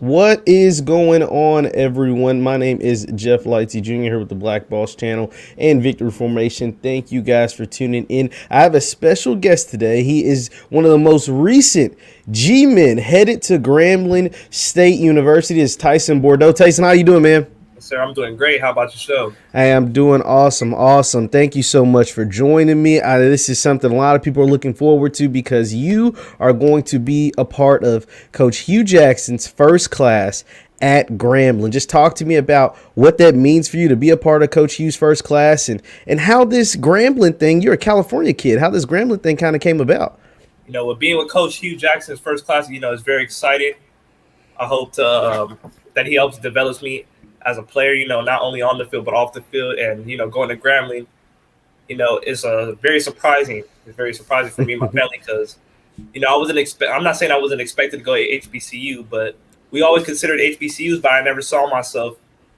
What is going on, everyone? My name is Jeff Lightsy Jr. here with the Black Boss Channel and Victory Formation. Thank you guys for tuning in. I have a special guest today. He is one of the most recent G-men headed to Grambling State University. It's Tyson Bordeaux. Tyson, how you doing, man? Sir, I'm doing great. How about yourself? Hey, I'm doing awesome. Awesome. Thank you so much for joining me. This is something a lot of people are looking forward to because you are going to be a part of Coach Hue Jackson's first class at Grambling. Just talk to me about what that means for you to be a part of Coach Hue's first class and how this Grambling thing, you're a California kid, how this Grambling thing kind of came about. With being with Coach Hue Jackson's first class, is very exciting. I hope that he helps develop me as a player, not only on the field but off the field. And going to Grambling, is very surprising. It's very surprising for me and my family because, I'm not saying I wasn't expected to go to HBCU, but we always considered HBCUs, but I never saw myself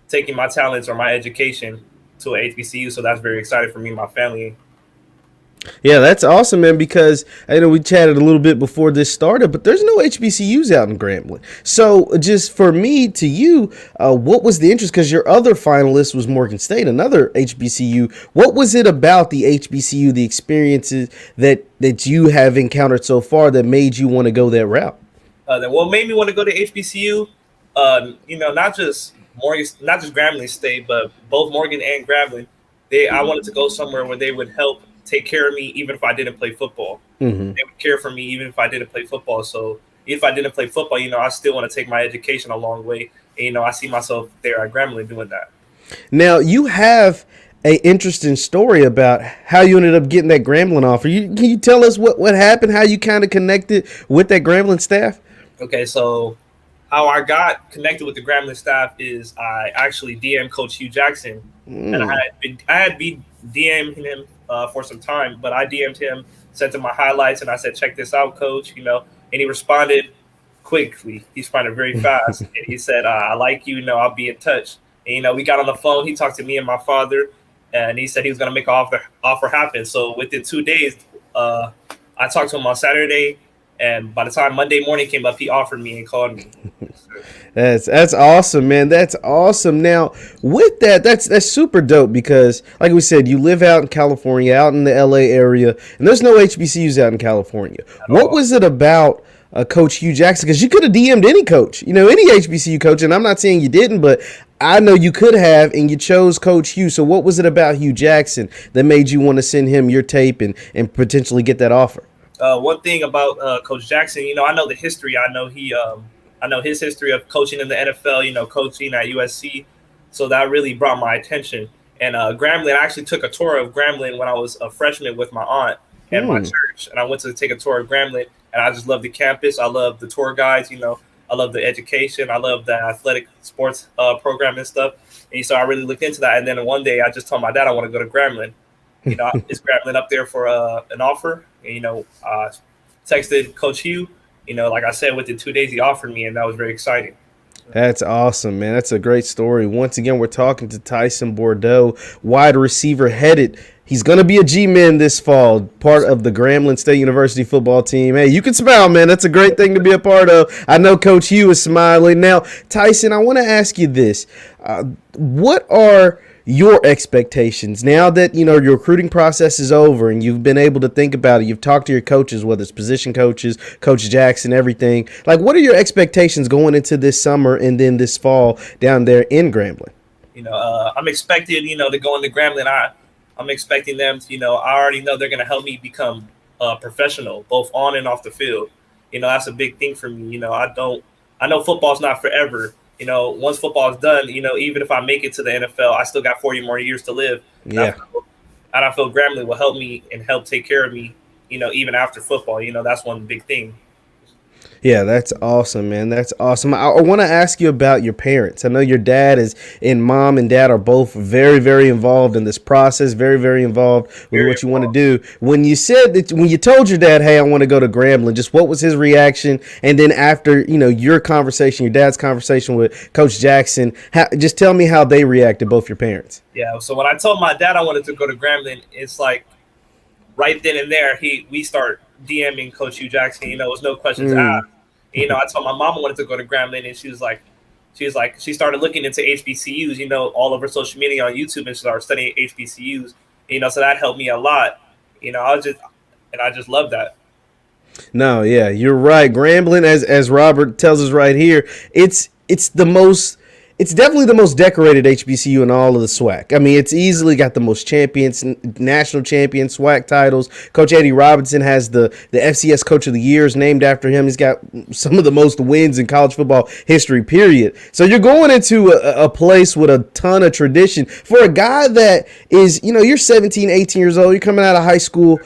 taking my talents or my education to a HBCU. So that's very exciting for me and my family. Yeah, that's awesome, man, because I know we chatted a little bit before this started, but there's no HBCUs out in Grambling. So just for me to you, what was the interest? Because your other finalist was Morgan State, another HBCU. What was it about the HBCU, the experiences that you have encountered so far that made you want to go that route? Then what made me want to go to HBCU, not just Grambling State, but both Morgan and Grambling. I wanted to go somewhere where they would help take care of me even if I didn't play football. Mm-hmm. They would care for me even if I didn't play football. So if I didn't play football, I still want to take my education a long way. And, I see myself there at Grambling doing that. Now, you have an interesting story about how you ended up getting that Grambling offer. Can you tell us what happened, how you kind of connected with that Grambling staff? Okay, so how I got connected with the Grambling staff is I actually DM'd Coach Hue Jackson. And I had been DM'ing him for some time, but I DM'd him, sent him my highlights, and I said, check this out, coach, and he responded quickly. He responded very fast, and he said, I like you, I'll be in touch. And, we got on the phone. He talked to me and my father, and he said he was going to make an offer happen. So within 2 days, I talked to him on Saturday, and by the time Monday morning came up, he offered me and called me. That's awesome, man. That's awesome. Now, with that's super dope because, like we said, you live out in California, out in the LA area, and there's no HBCUs out in California. What was it about Coach Hue Jackson? Because you could have DM'd any coach, any HBCU coach, and I'm not saying you didn't, but I know you could have, and you chose Coach Hue. So what was it about Hue Jackson that made you want to send him your tape and potentially get that offer? One thing about Coach Jackson, I know the history. I know his history of coaching in the NFL, coaching at USC. So that really brought my attention. And Grambling, I actually took a tour of Grambling when I was a freshman with my aunt and my church. And I went to take a tour of Grambling, and I just love the campus. I love the tour guides, I love the education. I love the athletic sports program and stuff. And so I really looked into that. And then one day I just told my dad I want to go to Grambling. Is Grambling up there for an offer? And, texted Coach Hue. Like I said, within 2 days he offered me, and that was very exciting. That's awesome, man. That's a great story. Once again, we're talking to Tyson Bordeaux, wide receiver headed. He's going to be a G-man this fall, part of the Grambling State University football team. Hey, you can smile, man. That's a great thing to be a part of. I know Coach Hue is smiling. Now, Tyson, I want to ask you this. What are your expectations now that your recruiting process is over and you've been able to think about it? You've talked to your coaches, whether it's position coaches, Coach Jackson, everything. Like, what are your expectations going into this summer and then this fall down there in Grambling? I'm expected, to go into Grambling. I'm expecting them to, I already know they're going to help me become professional, both on and off the field. That's a big thing for me. I know football's not forever. Once football is done, even if I make it to the NFL, I still got 40 more years to live. Yeah. And I feel Grambling will help me and help take care of me, even after football. That's one big thing. Yeah, that's awesome, man. That's awesome. I want to ask you about your parents. I know your dad and mom and dad are both very, very involved in this process, very, very involved with what you want to do. When you said that, when you told your dad, hey, I want to go to Grambling, just what was his reaction? And then after, your conversation, your dad's conversation with Coach Jackson, just tell me how they reacted, both your parents. Yeah, so when I told my dad I wanted to go to Grambling, it's like right then and there, we start DMing Coach Hue Jackson. It was no questions asked. I told my mom I wanted to go to Grambling, and she started looking into HBCUs, all over social media on YouTube, and started studying HBCUs. So that helped me a lot. I just love that. No, yeah, you're right. Grambling, as Robert tells us right here, it's definitely the most decorated HBCU in all of the SWAC. I mean, it's easily got the most champions, national champion SWAC titles. Coach Eddie Robinson has the FCS Coach of the Years named after him. He's got some of the most wins in college football history, period. So you're going into a place with a ton of tradition. For a guy that is, you're 17, 18 years old, you're coming out of high school.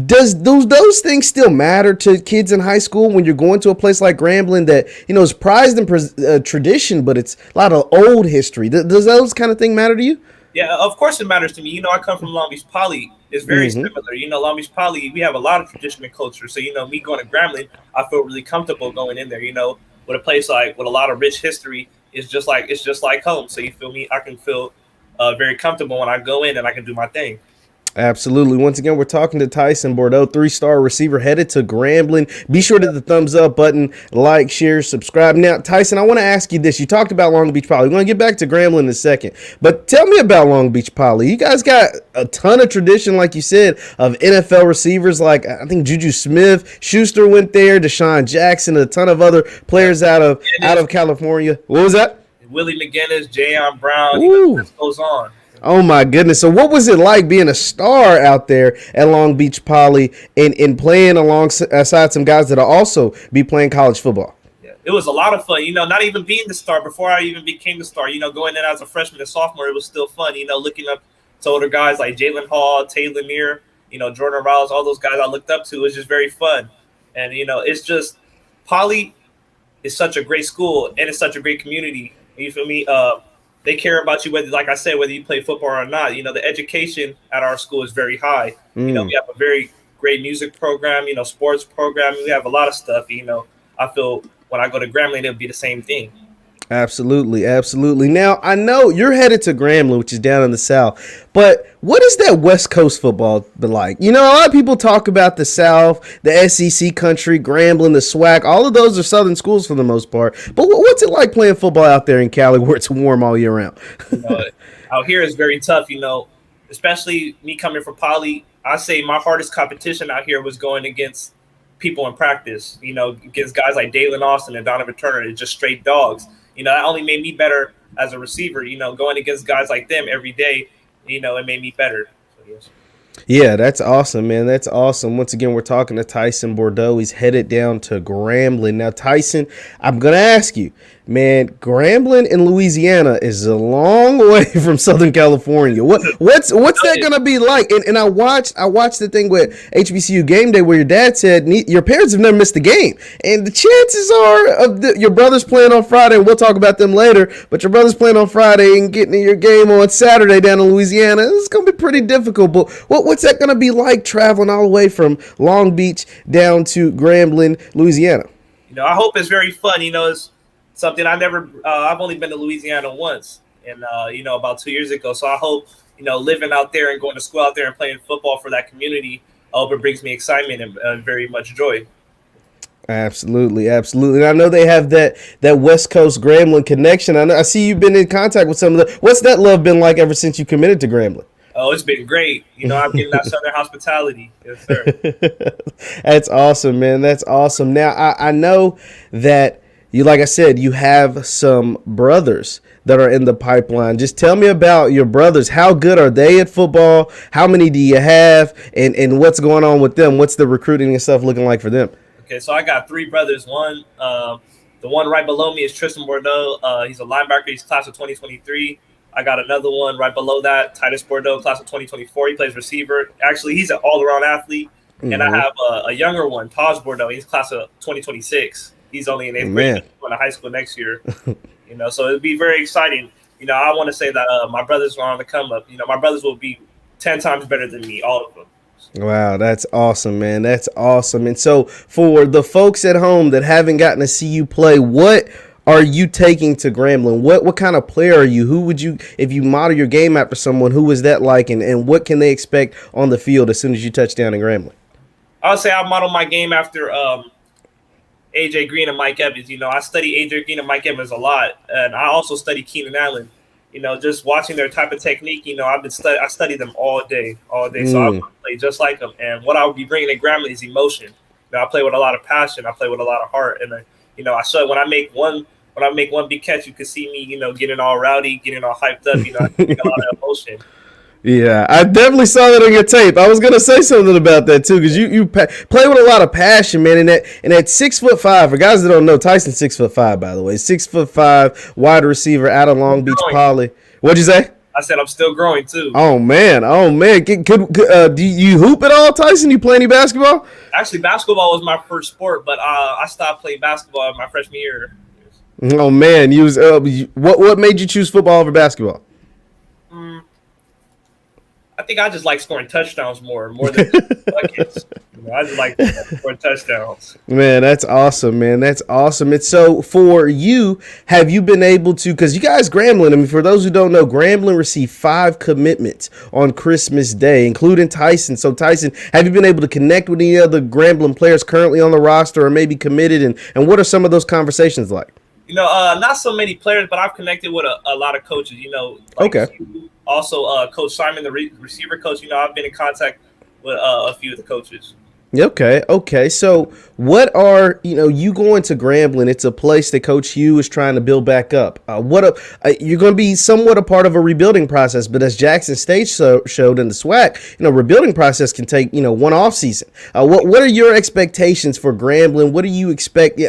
Does those things still matter to kids in high school when you're going to a place like Grambling that is prized in tradition, but it's a lot of old history? Does those kind of thing matter to you? Yeah, of course it matters to me. I come from Long Beach Poly. It's very similar. Long Beach Poly, we have a lot of tradition and culture. So me going to Grambling, I feel really comfortable going in there. With a place with a lot of rich history, it's just like home. So you feel me? I can feel very comfortable when I go in and I can do my thing. Absolutely. Once again, we're talking to Tyson Bordeaux, 3-star receiver headed to Grambling. Be sure to hit the thumbs up button, like, share, subscribe. Now, Tyson, I want to ask you this. You talked about Long Beach Poly. We're going to get back to Grambling in a second. But tell me about Long Beach Poly. You guys got a ton of tradition, like you said, of NFL receivers like I think Juju Smith-Schuster went there, Deshaun Jackson, a ton of other players out of California. What was that? Willie McGinnis, Deion Brown. This goes on. Oh, my goodness. So what was it like being a star out there at Long Beach Poly and playing alongside some guys that will also be playing college football? Yeah, it was a lot of fun. Not even being the star before I even became the star, going in as a freshman and sophomore, it was still fun, looking up to older guys like Jalen Hall, Taylor Neer, Jordan Rouse, all those guys I looked up to. It was just very fun. And, it's just Poly is such a great school and it's such a great community. You feel me? They care about you, whether you play football or not. The education at our school is very high. We have a very great music program, sports program. We have a lot of stuff. I feel when I go to Grambling, it'll be the same thing. Absolutely, absolutely. Now, I know you're headed to Grambling, which is down in the South, but what is that West Coast football been like? A lot of people talk about the South, the SEC country, Grambling, the SWAC. All of those are Southern schools for the most part. But what's it like playing football out there in Cali where it's warm all year round? Out here is very tough, especially me coming from Poly. I say my hardest competition out here was going against people in practice, against guys like Dalen Austin and Donovan Turner. It's just straight dogs. That only made me better as a receiver, going against guys like them every day, it made me better. So, yes. Yeah, that's awesome, man. That's awesome. Once again, we're talking to Tyson Bordeaux. He's headed down to Grambling. Now, Tyson, I'm going to ask you, man, Grambling in Louisiana is a long way from Southern California. What's that going to be like? And I watched the thing with HBCU Game Day where your dad said your parents have never missed a game. And the chances are of your brother's playing on Friday, and we'll talk about them later, but your brother's playing on Friday and getting your game on Saturday down in Louisiana, it's going to be pretty difficult. But what's that going to be like traveling all the way from Long Beach down to Grambling, Louisiana? I hope it's very fun. It's something I've only been to Louisiana once, and about 2 years ago. So I hope living out there and going to school out there and playing football for that community, I hope it brings me excitement and very much joy. Absolutely, absolutely. And I know they have that West Coast Grambling connection. I see you've been in contact with some of the. What's that love been like ever since you committed to Grambling? Oh, it's been great. I'm getting that Southern hospitality. Yes, sir. That's awesome, man. That's awesome. Now, I know that you, like I said, you have some brothers that are in the pipeline. Just tell me about your brothers. How good are they at football? How many do you have? And what's going on with them? What's the recruiting and stuff looking like for them? Okay, so I got three brothers. The one right below me is Tristan Bordeaux. He's a linebacker. He's class of 2023. I got another one right below that, Titus Bordeaux, class of 2024. He plays receiver. Actually, he's an all-around athlete. Mm-hmm. And I have a younger one, Taj Bordeaux. He's class of 2026. He's only in 8th grade, going to high school next year. So it'll be very exciting. I want to say that my brothers are on the come up. My brothers will be 10 times better than me, all of them. Wow, that's awesome, man. That's awesome. And so for the folks at home that haven't gotten to see you play, what are you taking to Grambling? What kind of player are you? Who would you, if you model your game after someone, who is that like? And what can they expect on the field as soon as you touch down in Grambling? I would say I model my game after AJ Green and Mike Evans. I study AJ Green and Mike Evans a lot, and I also study Keenan Allen. Just watching their type of technique. I study them all day. So I play just like them. And what I would be bringing to Grambling is emotion. I play with a lot of passion. I play with a lot of heart, and I show when I make one big catch, you can see me, getting all rowdy, getting all hyped up. I get a lot of emotion. Yeah, I definitely saw that on your tape. I was gonna say something about that too, because you play with a lot of passion, man. And at 6'5", for guys that don't know, Tyson's 6'5", by the way, 6'5", wide receiver out of Long Beach Poly. What'd you say? I said I'm still growing too. Oh man. Do you hoop at all, Tyson? You play any basketball? Actually, basketball was my first sport, but I stopped playing basketball my freshman year. Oh man, what made you choose football over basketball? I think I just like scoring touchdowns more than buckets. I just like scoring touchdowns. Man, that's awesome, man. That's awesome. It's so for you, have you been able to, because you guys Grambling, for those who don't know, Grambling received 5 commitments on Christmas Day, including Tyson. So Tyson, have you been able to connect with any other Grambling players currently on the roster or maybe committed? And what are some of those conversations like? Not so many players, but I've connected with a lot of coaches, Okay. Also, Coach Simon, the receiver coach, I've been in contact with a few of the coaches. Okay. So what are, you going to Grambling? It's a place that Coach Hue is trying to build back up. You're going to be somewhat a part of a rebuilding process, but as Jackson State showed in the SWAC, rebuilding process can take, one off season. What are your expectations for Grambling? What do you expect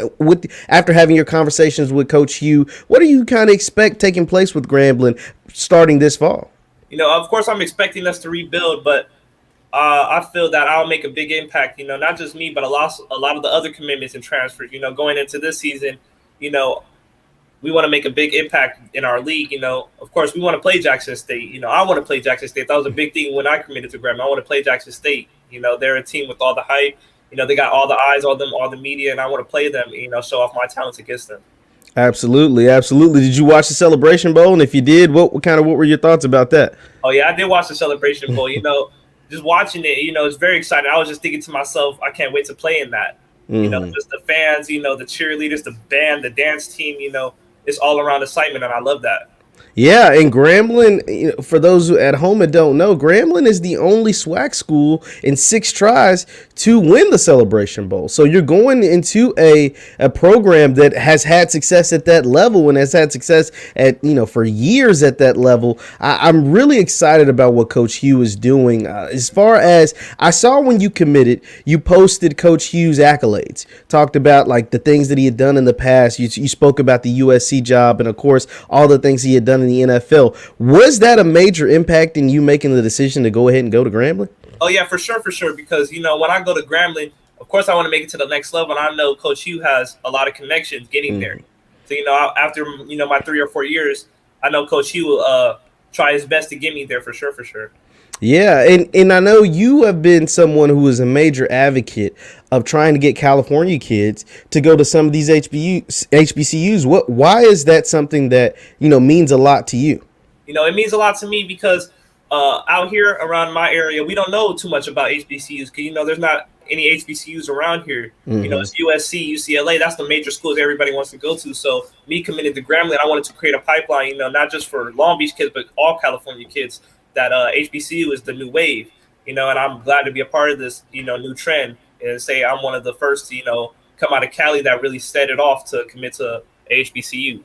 after having your conversations with Coach Hue? What do you kind of expect taking place with Grambling starting this fall? Of course, I'm expecting us to rebuild, but I feel that I'll make a big impact, not just me, but a lot of the other commitments and transfers, going into this season, we want to make a big impact in our league. Of course, we want to play Jackson State. I want to play Jackson State. That was a big thing when I committed to Grambling. I want to play Jackson State. They're a team with all the hype. They got all the eyes on them, all the media, and I want to play them, show off my talents against them. Absolutely. Did you watch the Celebration Bowl? And if you did, what were your thoughts about that? Oh, yeah, I did watch the Celebration Bowl. Just watching it, it's very exciting. I was just thinking to myself, I can't wait to play in that. Just the fans, the cheerleaders, the band, the dance team, it's all around excitement, and I love that. Yeah, and Grambling, for those who at home that don't know, Grambling is the only SWAC school in 6 tries to win the Celebration Bowl. So you're going into a program that has had success at that level and has had success at, for years at that level. I'm really excited about what Coach Hue is doing. As far as I saw when you committed, you posted Coach Hue's accolades, talked about like the things that he had done in the past. You spoke about the USC job and, of course, all the things he had done in the NFL. Was that a major impact in you making the decision to go ahead and go to Grambling? Oh, yeah, for sure. Because, when I go to Grambling, of course, I want to make it to the next level. And I know Coach Hue has a lot of connections getting there. So, after, my 3 or 4 years, I know Coach Hue will try his best to get me there for sure. Yeah, and I know you have been someone who is a major advocate of trying to get California kids to go to some of these HBCUs. Why is that something that, means a lot to you? It means a lot to me because out here around my area, we don't know too much about HBCUs because, there's not any HBCUs around here. It's USC, UCLA. That's the major schools everybody wants to go to. So me committed to Grambling, I wanted to create a pipeline, not just for Long Beach kids, but all California kids. That HBCU is the new wave, and I'm glad to be a part of this, new trend and say I'm one of the first to, come out of Cali that really set it off to commit to HBCU.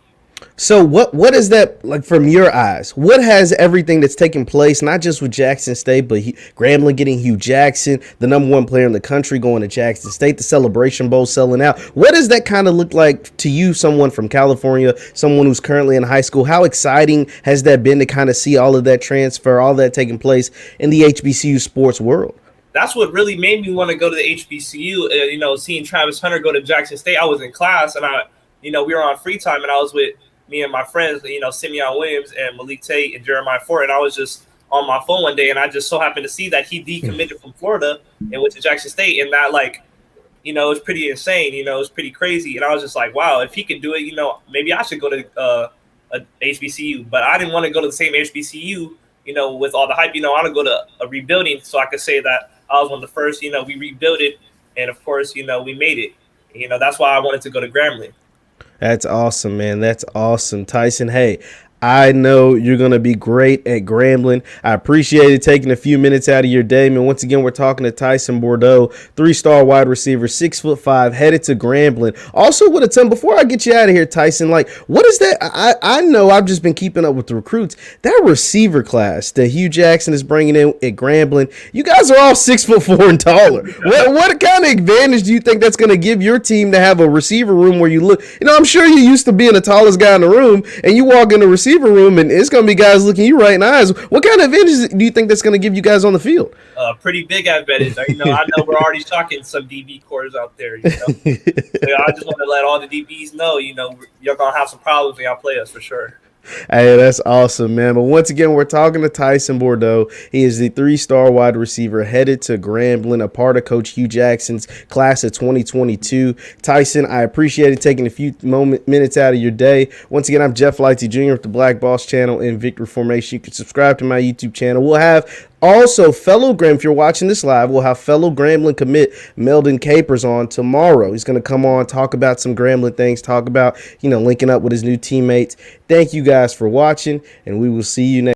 So what is that like from your eyes? What has everything that's taken place, not just with Jackson State, but Grambling getting Hue Jackson, the #1 player in the country going to Jackson State, the Celebration Bowl selling out. What does that kind of look like to you, someone from California, someone who's currently in high school? How exciting has that been to kind of see all of that transfer, all that taking place in the HBCU sports world? That's what really made me want to go to the HBCU. Seeing Travis Hunter go to Jackson State, I was in class and we were on free time and I was with me and my friends, Simeon Williams and Malik Tate and Jeremiah Ford. And I was just on my phone one day and I just so happened to see that he decommitted from Florida and went to Jackson State. And that it was pretty insane. It was pretty crazy. And I was just like, wow, if he could do it, maybe I should go to a HBCU. But I didn't want to go to the same HBCU, with all the hype. I want to go to a rebuilding so I could say that I was one of the first, we rebuilt it. And of course, we made it. You know, that's why I wanted to go to Grambling. That's awesome, man. That's awesome. Tyson, hey, I know you're going to be great at Grambling. I appreciate it taking a few minutes out of your day, man. Once again, we're talking to Tyson Bordeaux, 3-star wide receiver, 6'5", headed to Grambling. Also, with a ton, before I get you out of here, Tyson, like, what is that? I know I've just been keeping up with the recruits. That receiver class that Hue Jackson is bringing in at Grambling, you guys are all 6'4" and taller. What kind of advantage do you think that's going to give your team to have a receiver room where you look? You know, I'm sure you're used to being the tallest guy in the room, and you walk in the receiver room and it's going to be guys looking you right in the eyes. What kind of advantage do you think that's going to give you guys on the field? Pretty big advantage. You know, I know we're already shocking some DB cores out there. You know, so I just want to let all the DBs know, you know, you're going to have some problems when y'all play us for sure. Hey, that's awesome, man. But once again, we're talking to Tyson Bordeaux. He is the 3-star wide receiver headed to Grambling, a part of Coach Hue Jackson's class of 2022. Tyson, I appreciate it taking a few minutes out of your day. Once again, I'm Jeff Lightsy Jr. with the Black Boss channel in Victory Formation. You can subscribe to my YouTube channel. We'll have also, if you're watching this live, we'll have fellow Grambling commit Meldon Capers on tomorrow. He's going to come on, talk about some Grambling things, talk about, linking up with his new teammates. Thank you guys for watching, and we will see you next.